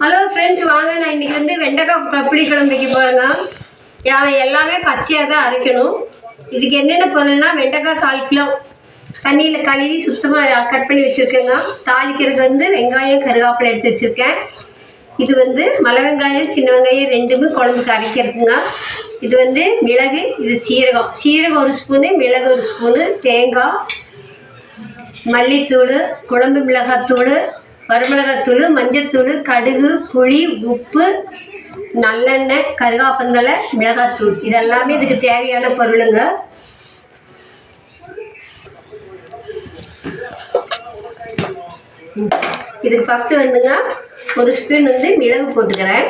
Hello friends, வாங்க. நான் இன்றைக்கி வந்து வெண்டைக்காய் புளிக்குழம்பு வைக்க போகிறேங்க. எல்லாமே பச்சையாக தான் அரைக்கணும். இதுக்கு என்னென்ன பொருள்னா, வெண்டைக்காய் 1/4 கிலோ தண்ணியில் கழுவி சுத்தமாக கட் பண்ணி வச்சுருக்கேங்க. தாளிக்கிறது வந்து வெங்காயம் கருவேப்பிலை எடுத்து வச்சுருக்கேன். இது வந்து மலை வெங்காயம் சின்ன வெங்காயம் ரெண்டுமே குழம்புக்கு அரைக்கிறதுங்க. இது வந்து மிளகு, இது சீரகம் 1 ஸ்பூனு, மிளகு 1 ஸ்பூனு, தேங்காய், மல்லித்தூள், குழம்பு மிளகாத்தூள், வரமிளகாத்தூள், மஞ்சத்தூள், கடுகு, புளி, உப்பு, நல்லெண்ணெய், கருகாப்பந்தலை, மிளகாத்தூள். இதெல்லாமே இதுக்கு தேவையான பொருளுங்க. இதுக்கு ஃபஸ்ட்டு வந்துங்க 1 ஸ்பூன் வந்து மிளகு போட்டுக்கிறேன்.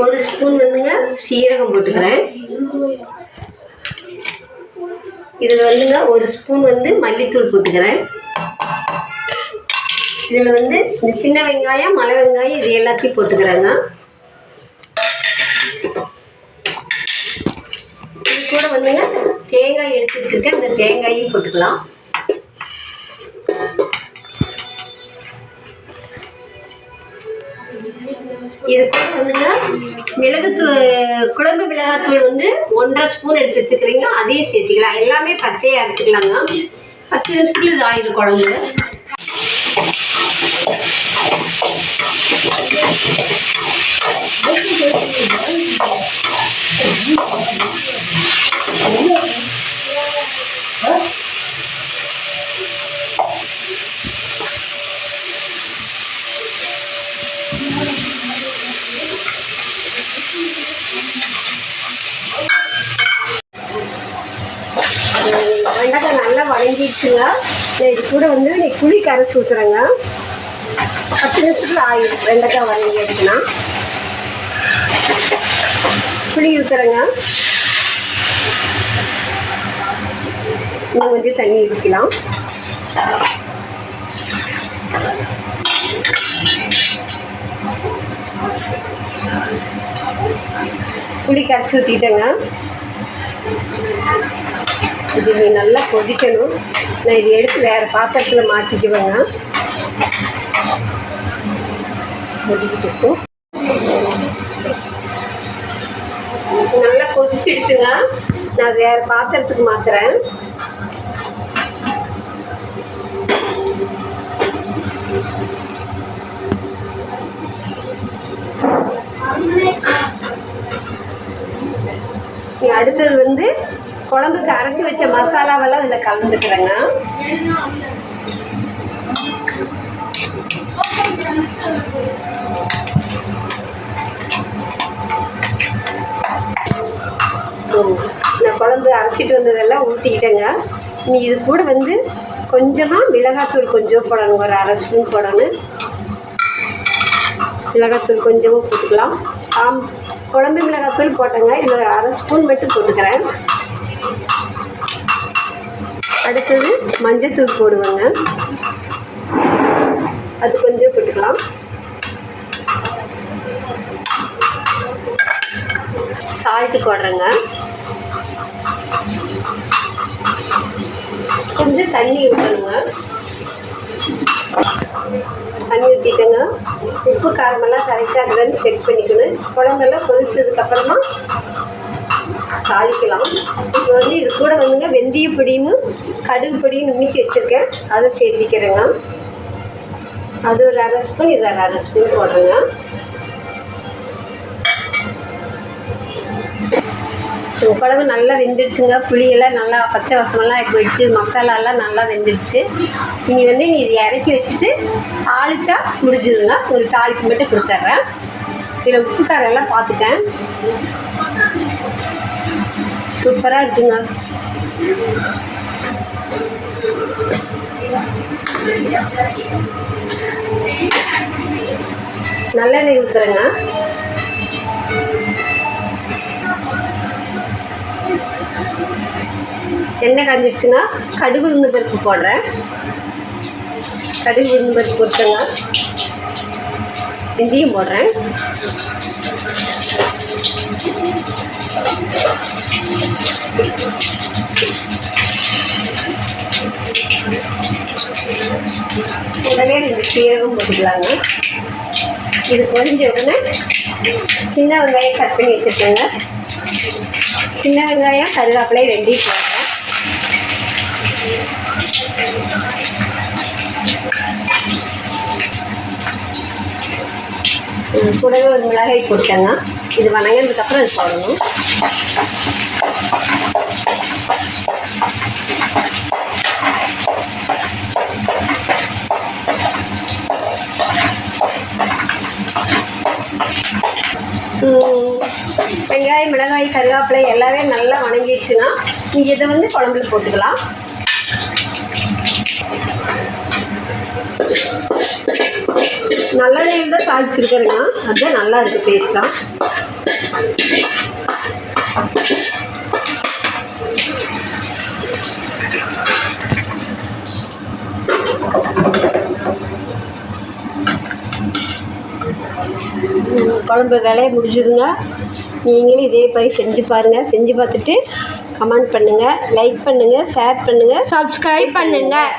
1 ஸ்பூன் வந்துங்க சீரகம் போட்டுக்கிறேன். இதில் வந்துங்க 1 ஸ்பூன் வந்து மல்லித்தூள் போட்டுக்கிறேன். இதில் வந்து இந்த சின்ன வெங்காயம், மலை வெங்காயம் இது எல்லாத்தையும் போட்டுக்கிறேங்க. இது கூட வந்துங்க தேங்காய் எடுத்து வச்சுருக்கேன். இந்த தேங்காயும் போட்டுக்கலாம். இது கூட வந்துங்க குழம்பு மிளகாத்தூள் வந்து 1.5 ஸ்பூன் எடுத்து வச்சுக்கிறீங்க. அதையும் சேர்த்துக்கலாம். எல்லாமே பச்சையாக எடுத்துக்கலாங்க. 10 நிமிஷத்துல இது ஆயிடும் குழம்பு. வெண்டைக்காய் நல்லா வதங்கிடுச்சுங்க. இது கூட வந்து நீ புளி கரைச்சி ஊற்றுறேங்க. 10 நிமிஷத்துல ஆயிடும். வெண்டைக்காய் வதங்கி எடுத்துனா புளி ஊற்றுறேங்க. இன்னும் கொஞ்சம் தண்ணி ஊற்றிக்கலாம். புளி கரைச்சி ஊற்றிட்டேங்க. இது நல்லா கொதிக்கணும். நான் இது எடுத்து வேறு பாத்திரத்தில் மாற்றிக்குவேங்க. கொதிக்கிட்டு நல்லா கொதிச்சிடுச்சுங்க. நான் வேறு பாத்திரத்துக்கு மாற்றுறேன். அடுத்தது வந்து குழம்புக்கு அரைச்சி வச்ச மசாலாவெல்லாம் இதில் கலந்துக்கிறேங்க. நான் குழம்பு அரைச்சிட்டு வந்ததெல்லாம் ஊற்றிக்கிட்டேங்க. நீ இது கூட வந்து கொஞ்சமாக மிளகாத்தூள் கொஞ்சம் போடணும். ஒரு 1/2 ஸ்பூன் போடணும். மிளகாத்தூள் கொஞ்சமாக போட்டுக்கலாம். குழம்பு மிளகாத்தூள் போட்டேங்க. இதில் ஒரு 1/2 ஸ்பூன் மட்டும் போட்டுக்கிறேன். அடுத்தது மஞ்சத்தூள் போடுவேங்க. அது கொஞ்சம் போட்டுக்கலாம். சால்ட்டு போடுறேங்க. கொஞ்சம் தண்ணி ஊற்றணுங்க. தண்ணி ஊற்றிட்டேங்க. உப்பு காரமெல்லாம் கரெக்டாக இருக்குதுன்னு செக் பண்ணிக்கணும். குழம்பெல்லாம் கொதிச்சதுக்கப்புறமா தாளிக்கலாம். இப்போ வந்து இது கூட வந்துங்க வெந்தய பொடியும் கடுகு பொடியும் நுணுக்கி வச்சுருக்கேன். அதை சேர்த்திக்கிறேங்க. அது ஒரு 1/2 ஸ்பூன், இது ஒரு 1/2 ஸ்பூன் போடுறேங்க. குழம்பு நல்லா வெந்துடுச்சுங்க. புளியெல்லாம் நல்லா பச்சை வாசமெல்லாம் போயிடுச்சு. மசாலாலாம் நல்லா வெந்துடுச்சு. நீங்கள் வந்து இது இறக்கி வச்சுட்டு தாளித்தா முடிஞ்சுதுங்க. ஒரு தாளிப்பு மட்டும் கொடுத்துட்றேன். இதில் உப்பு காரம் எல்லாம் பார்த்துட்டேன். சூப்பராக இருக்குங்க. நல்லெண்ணெய் ஊற்றுறேங்க. எண்ணெய் காஞ்சிடுச்சுங்க. கடுகு உளுந்து பருப்பு போடுறேன். கடுகு உளுந்து பருப்பு போட்டுங்க. வெந்தயம் போடுறேன். உடனே 2 சீரகம் போட்டுக்கலாங்க. இது கொஞ்சம் உடனே சின்ன வெங்காயம் கட் பண்ணி வச்சுருக்கேங்க. சின்ன வெங்காயம் கருவேப்பிலை 2 போடுறேன். கூடவே ஒரு மிளகாய் போட்டேங்க. இது வணங்கினதுக்கப்புறம் அது போடணும். வெங்காயம் மிளகாய் கருவேப்பிலை எல்லாமே நல்லா வணங்கிடுச்சுன்னா நீங்கள் இதை வந்து குழம்புல போட்டுக்கலாம். நல்லெண்ணெயில் தான் தாளிச்சிருக்கிறேங்க. அதுதான் நல்லா இருக்குது டேஸ்ட்டாக. குழம்பு வேலையை முடிஞ்சுதுங்க. நீங்களும் இதே மாதிரி செஞ்சு பாருங்கள். செஞ்சு பார்த்துட்டு கமெண்ட் பண்ணுங்கள், லைக் பண்ணுங்கள், ஷேர் பண்ணுங்கள், சப்ஸ்கிரைப் பண்ணுங்கள்.